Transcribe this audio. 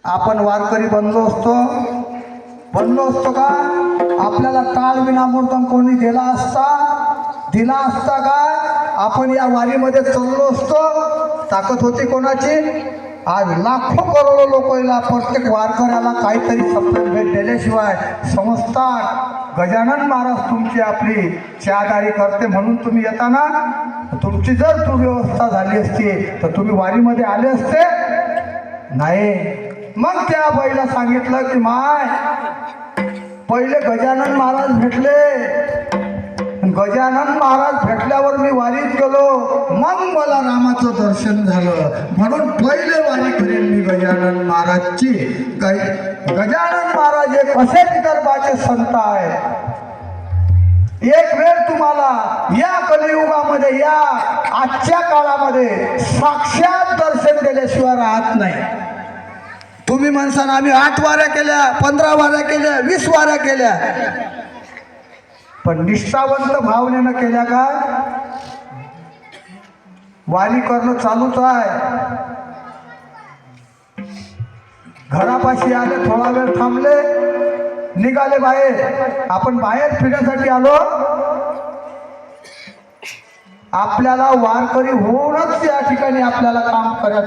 आपण वारकरी बनलो असतो का? आपल्याला टाळ विनामूर्तम कोणी दिला असता का? आपण या वारीमध्ये चाललो असतो? ताकद होती कोणाची? आज लाखो करोडो लोकांना, प्रत्येक वारकऱ्याला काहीतरी सप्रेम भेट दिल्याशिवाय संस्थान गजानन महाराज तुमची आपली चहादारी करते म्हणून तुम्ही येताना. तुमची जर सुव्यवस्था झाली असती तर तुम्ही वारीमध्ये आले असते नाही. मग त्या बाईला सांगितलं की माय, पहिले गजानन महाराज भेटले, गजानन महाराज भेटल्यावर मी वारीत गेलो, मग मला रामाचं दर्शन झालं, म्हणून पहिले वारी करेन मी गजानन महाराजची. गजानन महाराज हे कसे विदर्भाचे संत आहेत. एक वेळ तुम्हाला या कलियुगामध्ये, या आजच्या काळामध्ये साक्षात दर्शन दिल्याशिवाय राहत नाही. तुम्ही म्हणसान आम्ही 8 वाऱ्या केल्या, 15 वाऱ्या केल्या, 20 वाऱ्या केल्या, पण निष्ठावंत भावनेनं केल्या का? वारी करणं चालूच आहे. घरापाशी आले, थोडा वेळ थांबले, निघाले बाहेर. आपण बाहेर फिरण्यासाठी आलो. आपल्याला वारकरी होऊनच या ठिकाणी आपल्याला काम करायचं.